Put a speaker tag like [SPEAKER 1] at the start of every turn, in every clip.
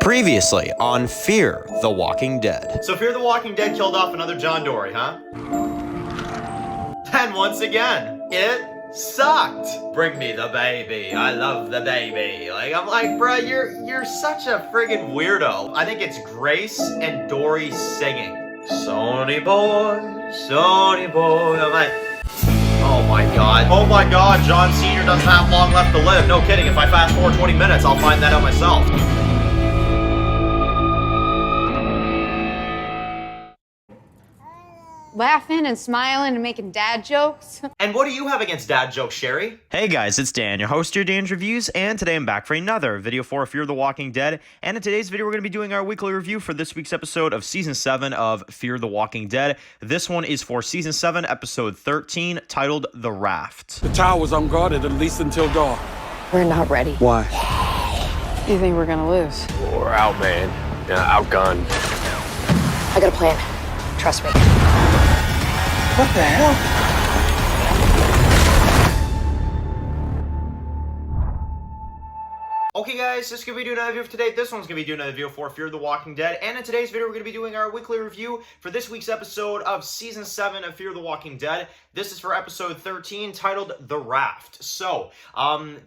[SPEAKER 1] Previously on Fear the Walking Dead.
[SPEAKER 2] So Fear the Walking Dead killed off another John Dory, huh? And once again, it sucked. Bring me the baby. I love the baby. I'm like, bruh, you're such a friggin' weirdo. I think it's Grace and Dory singing. Sony boy, Sony boy. I'm like, oh my god, John Sr. doesn't have long left to live. No kidding, if I fast forward 20 minutes, I'll find that out myself.
[SPEAKER 3] Laughing and smiling and making dad jokes.
[SPEAKER 2] And what do you have against dad jokes, Sherry?
[SPEAKER 1] Hey guys, it's Dan, your host of your Dan's Reviews, and today I'm back for another video for Fear the Walking Dead. And in today's video, we're going to be doing our weekly review for this week's episode of Season 7 of Fear the Walking Dead. This one is for Season 7, Episode 13, titled The Raft.
[SPEAKER 4] The tower's unguarded, at least until dawn.
[SPEAKER 3] We're not ready.
[SPEAKER 4] Why?
[SPEAKER 3] You think we're gonna lose?
[SPEAKER 5] We're outmanned, outgunned.
[SPEAKER 3] I got a plan. Trust me.
[SPEAKER 4] What the hell?
[SPEAKER 2] Okay guys, this is going to be doing another video for today. This one's going to be doing another video for Fear the Walking Dead. And in today's video, we're going to be doing our weekly review for this week's episode of Season 7 of Fear the Walking Dead. This is for Episode 13, titled The Raft. So,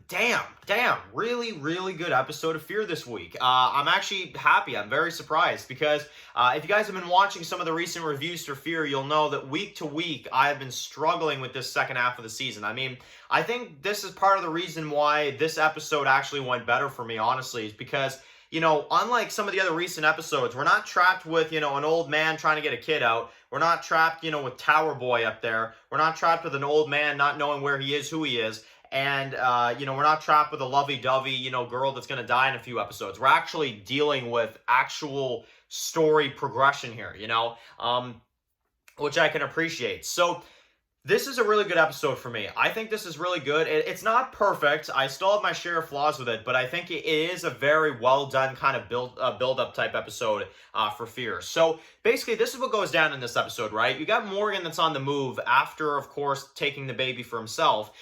[SPEAKER 2] damn, really good episode of Fear this week. I'm actually happy. I'm very surprised because if you guys have been watching some of the recent reviews for Fear, you'll know that week to week, I have been struggling with this second half of the season. I mean, I think this is part of the reason why this episode actually went better for me, honestly, is because, you know, unlike some of the other recent episodes, we're not trapped with, you know, an old man trying to get a kid out. We're not trapped, you know, with Tower Boy up there. We're not trapped with an old man not knowing where he is, who he is. And, you know, we're not trapped with a lovey-dovey, you know, girl that's going to die in a few episodes. We're actually dealing with actual story progression here, you know, which I can appreciate. So this is a really good episode for me. I think this is really good. It's not perfect. I still have my share of flaws with it, but I think it is a very well done kind of build-up type episode for Fear. So basically, this is what goes down in this episode, right? You got Morgan that's on the move after, of course, taking the baby for himself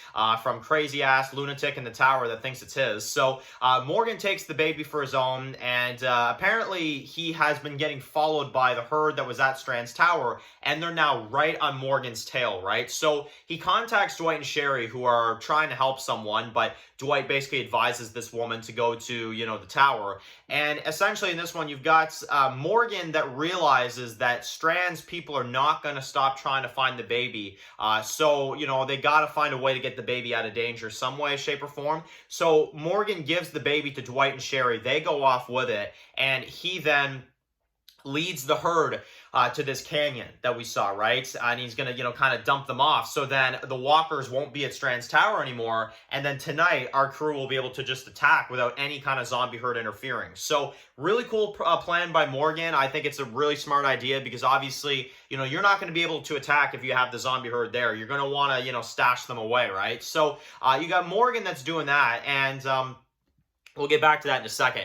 [SPEAKER 2] from crazy-ass lunatic in the tower that thinks it's his. So Morgan takes the baby for his own, and apparently he has been getting followed by the herd that was at Strand's tower, and they're now right on Morgan's tail, right? So he contacts Dwight and Sherry, who are trying to help someone, but Dwight basically advises this woman to go to, you know, the tower. And essentially in this one, you've got Morgan that realizes that Strand's people are not going to stop trying to find the baby. So, you know, they got to find a way to get the baby out of danger some way, shape, or form. So Morgan gives the baby to Dwight and Sherry. They go off with it, and he then leads the herd to this canyon that we saw, right? And he's gonna, you know, kind of dump them off. So then the walkers won't be at Strand's tower anymore. And then tonight, our crew will be able to just attack without any kind of zombie herd interfering. So really cool plan by Morgan. I think it's a really smart idea because obviously, you know, you're not going to be able to attack if you have the zombie herd there. You're going to want to, you know, stash them away, right? So you got Morgan that's doing that. And we'll get back to that in a second.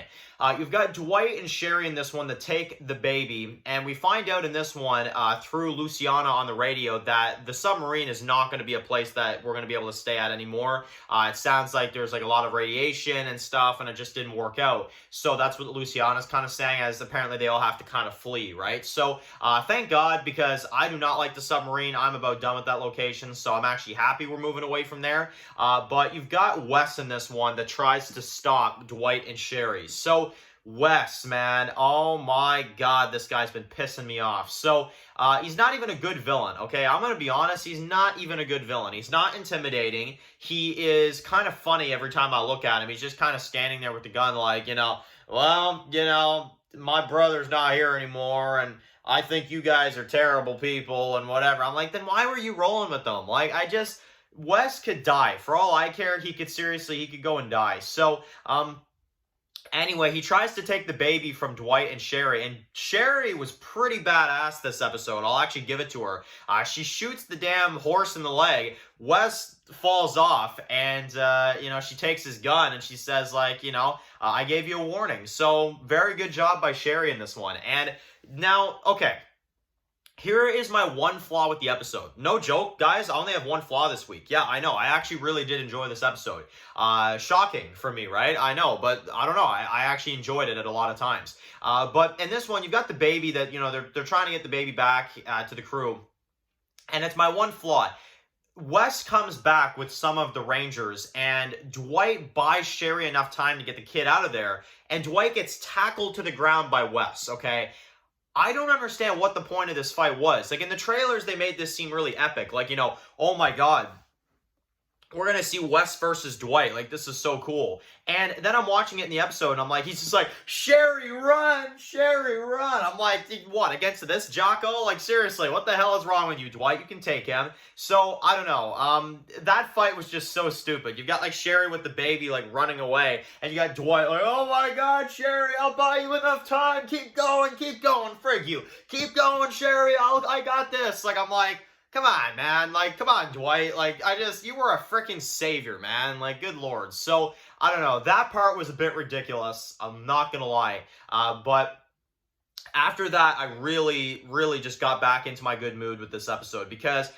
[SPEAKER 2] You've got Dwight and Sherry in this one that take the baby, and we find out in this one through Luciana on the radio that the submarine is not going to be a place that we're going to be able to stay at anymore. It sounds like there's like a lot of radiation and stuff, and it just didn't work out. So that's what Luciana's kind of saying, as apparently they all have to kind of flee, right? So thank God, because I do not like the submarine. I'm about done with that location, so I'm actually happy we're moving away from there. But you've got Wes in this one that tries to stop Dwight and Sherry. So Wes, man, oh my god, this guy's been pissing me off. So he's not even a good villain, okay? I'm gonna be honest, he's not even a good villain. He's not intimidating. He is kind of funny every time I look at him. He's just kind of standing there with the gun like, you know, well, you know, my brother's not here anymore, and I think you guys are terrible people and whatever. I'm like, then why were you rolling with them? Like, Wes could die. For all I care, he could go and die. So, anyway, he tries to take the baby from Dwight and Sherry, and Sherry was pretty badass this episode. I'll actually give it to her. She shoots the damn horse in the leg. Wes falls off, and, you know, she takes his gun, and she says, like, you know, I gave you a warning. So, very good job by Sherry in this one. And now, okay, Here is my one flaw with the episode. No joke, guys, I only have one flaw this week. Yeah, I know. I actually really did enjoy this episode. Shocking for me, right? I know, but I don't know. I actually enjoyed it at a lot of times. But in this one, you've got the baby that, they're trying to get the baby back to the crew. And it's my one flaw. Wes comes back with some of the Rangers, and Dwight buys Sherry enough time to get the kid out of there, and Dwight gets tackled to the ground by Wes, okay? I don't understand what the point of this fight was. Like, in the trailers, they made this seem really epic. Like, oh my god, we're going to see Wes versus Dwight. Like, this is so cool. And then I'm watching it in the episode, and I'm like, he's just like, Sherry, run! Sherry, run! I'm like, what, against this Jocko? Like, seriously, what the hell is wrong with you, Dwight? You can take him. So, I don't know. That fight was just so stupid. You've got, like, Sherry with the baby, like, running away, and you got Dwight like, oh my god, Sherry, I'll buy you enough time. Keep going, frig you. Keep going, Sherry, I got this. Like, I'm like, come on, man. Like, come on, Dwight. Like, you were a freaking savior, man. Like, good lord. So, I don't know. That part was a bit ridiculous. I'm not gonna lie. But after that, I really, really just got back into my good mood with this episode, because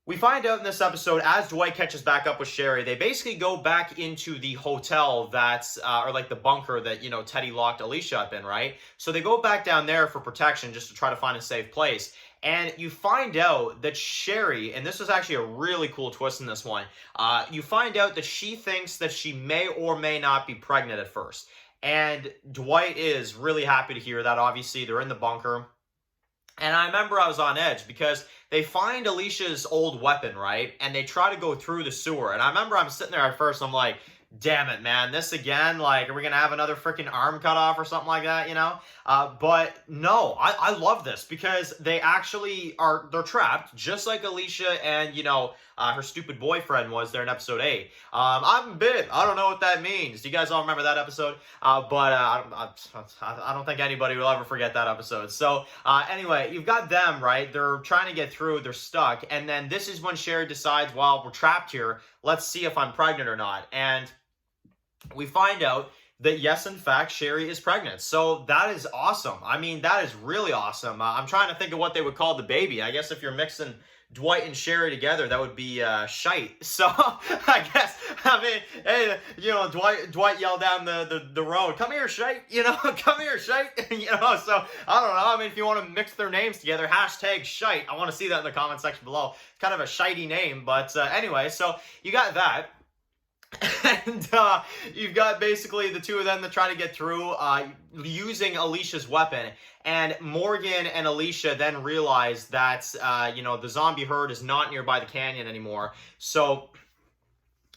[SPEAKER 2] we find out in this episode, as Dwight catches back up with Sherry, they basically go back into the hotel that's, or like the bunker that, Teddy locked Alicia up in, right? So they go back down there for protection just to try to find a safe place. And you find out that Sherry, and this was actually a really cool twist in this one, you find out that she thinks that she may or may not be pregnant at first. And Dwight is really happy to hear that. Obviously, they're in the bunker. And I remember I was on edge because they find Alicia'S old weapon, right? And they try to go through the sewer. And I remember I'm sitting there at first, I'm like, damn it, man, this again? Like, are we gonna have another freaking arm cut off or something like that, But no, I love this because they actually they're trapped, just like Alicia and, her stupid boyfriend was there in episode 8. I'm bit. I don't know what that means. Do you guys all remember that episode? But I don't think anybody will ever forget that episode. So, anyway, you've got them, right? They're trying to get through. They're stuck. And then this is when Sherry decides, well, we're trapped here. Let's see if I'm pregnant or not. And we find out that, yes, in fact, Sherry is pregnant. So that is awesome. I mean, that is really awesome. I'm trying to think of what they would call the baby. I guess if you're mixing Dwight and Sherry together, that would be shite. So I guess, hey, Dwight yelled down the road, come here, shite, come here, shite, so I don't know. I mean, if you want to mix their names together, hashtag shite. I want to see that in the comment section below. Kind of a shitey name, but anyway, so you got that. And you've got basically the two of them that try to get through using Alicia'S weapon. And Morgan and Alicia then realize that, the zombie herd is not nearby the canyon anymore. So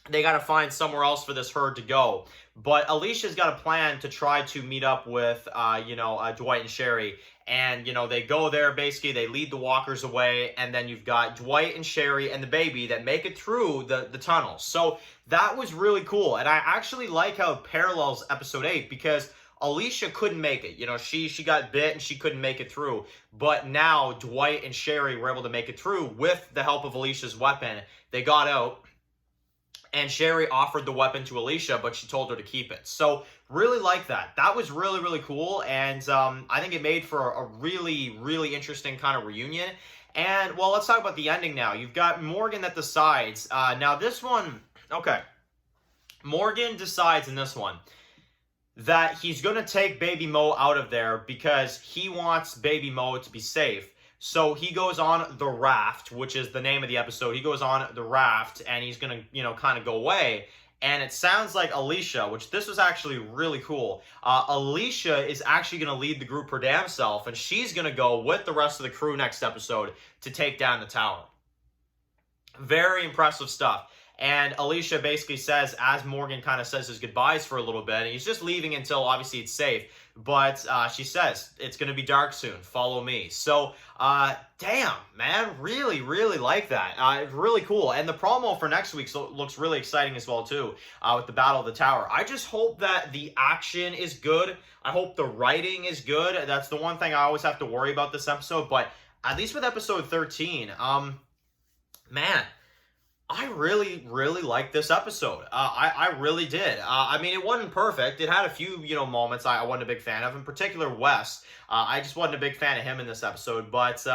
[SPEAKER 2] they got to find somewhere else for this herd to go. But Alicia's got a plan to try to meet up with, Dwight and Sherry. And, they go there, basically, they lead the walkers away, and then you've got Dwight and Sherry and the baby that make it through the tunnel. So that was really cool, and I actually like how it parallels episode 8, because Alicia couldn't make it. She got bit and she couldn't make it through. But now Dwight and Sherry were able to make it through with the help of Alicia's weapon. They got out. And Sherry offered the weapon to Alicia, but she told her to keep it. So, really like that. That was really, really cool. And I think it made for a really, really interesting kind of reunion. And, well, let's talk about the ending now. You've got Morgan that decides. Now, this one, okay. Morgan decides in this one that he's going to take Baby Mo out of there because he wants Baby Mo to be safe. So he goes on the Raft, which is the name of the episode. He goes on the Raft, and he's going to, kind of go away. And it sounds like Alicia, which this was actually really cool. Alicia is actually going to lead the group her damn self, and she's going to go with the rest of the crew next episode to take down the tower. Very impressive stuff. And Alicia basically says, as Morgan kind of says his goodbyes for a little bit, and he's just leaving until obviously it's safe, but she says, it's going to be dark soon, follow me. So, damn, man, really, really like that. It's really cool. And the promo for next week looks really exciting as well, too, with the Battle of the Tower. I just hope that the action is good. I hope the writing is good. That's the one thing I always have to worry about this episode, but at least with episode 13, man, I really, really liked this episode. I really did. I mean, it wasn't perfect. It had a few, moments I wasn't a big fan of. In particular, Wes. I just wasn't a big fan of him in this episode. But,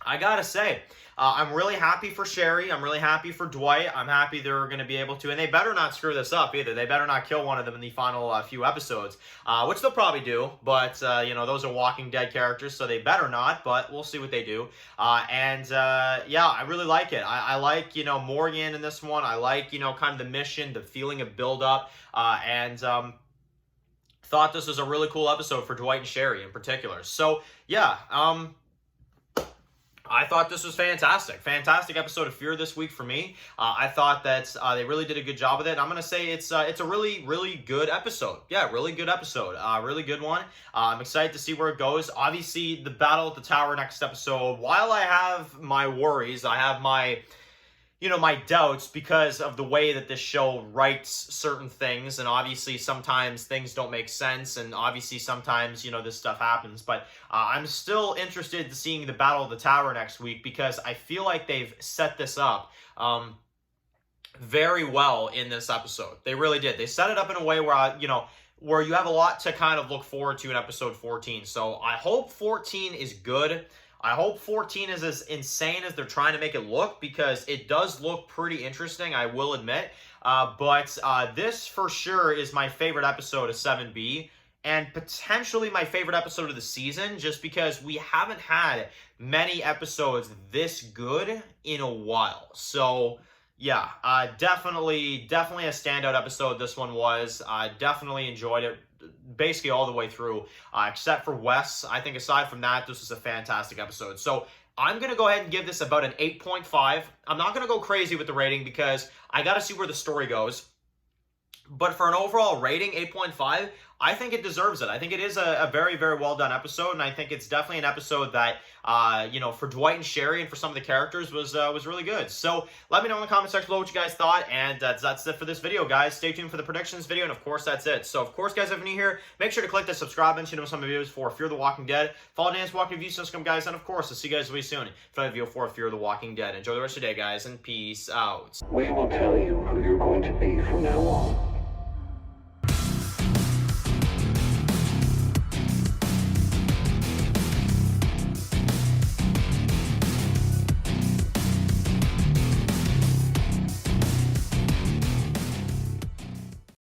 [SPEAKER 2] I gotta say, I'm really happy for Sherry. I'm really happy for Dwight. I'm happy they're going to be able to, and they better not screw this up either. They better not kill one of them in the final few episodes, which they'll probably do. But you know, those are Walking Dead characters, so they better not. But we'll see what they do. Yeah, I really like it. I like, you know, Morgan in this one. I like, you know, kind of the mission, the feeling of build up, thought this was a really cool episode for Dwight and Sherry in particular. So yeah, I thought this was fantastic. Fantastic episode of Fear this week for me. I thought that they really did a good job with it. I'm going to say it's a really, really good episode. Yeah, really good episode. Really good one. I'm excited to see where it goes. Obviously, the battle at the tower next episode, while I have my worries, I have my, you know, my doubts because of the way that this show writes certain things, and obviously sometimes things don't make sense, and obviously sometimes, you know, this stuff happens, but I'm still interested in seeing the Battle of the Tower next week because I feel like they've set this up very well in this episode. They really did. They set it up in a way where, you know, where you have a lot to kind of look forward to in episode 14. So I hope 14 is good. I hope 14 is as insane as they're trying to make it look, because it does look pretty interesting, I will admit. But this for sure is my favorite episode of 7B, and potentially my favorite episode of the season, just because we haven't had many episodes this good in a while. So yeah, definitely a standout episode this one was. I definitely enjoyed it basically all the way through, except for Wes. I think aside from that, this was a fantastic episode. So I'm going to go ahead and give this about an 8.5. I'm not going to go crazy with the rating because I got to see where the story goes. But for an overall rating, 8.5, I think it deserves it. I think it is a very, very well done episode, and I think it's definitely an episode that, you know, for Dwight and Sherry and for some of the characters was really good. So let me know in the comment section below what you guys thought, and that's it for this video, guys. Stay tuned for the predictions video, and of course, that's it. So, of course, guys, if you're new here, make sure to click the subscribe button to know some videos for Fear the Walking Dead. Follow Dan's Walking Reviews, subscribe, guys, and of course, I'll see you guys really soon for another video for Fear the Walking Dead. Enjoy the rest of your day, guys, and peace out.
[SPEAKER 6] We will tell you who you're going to be from now on.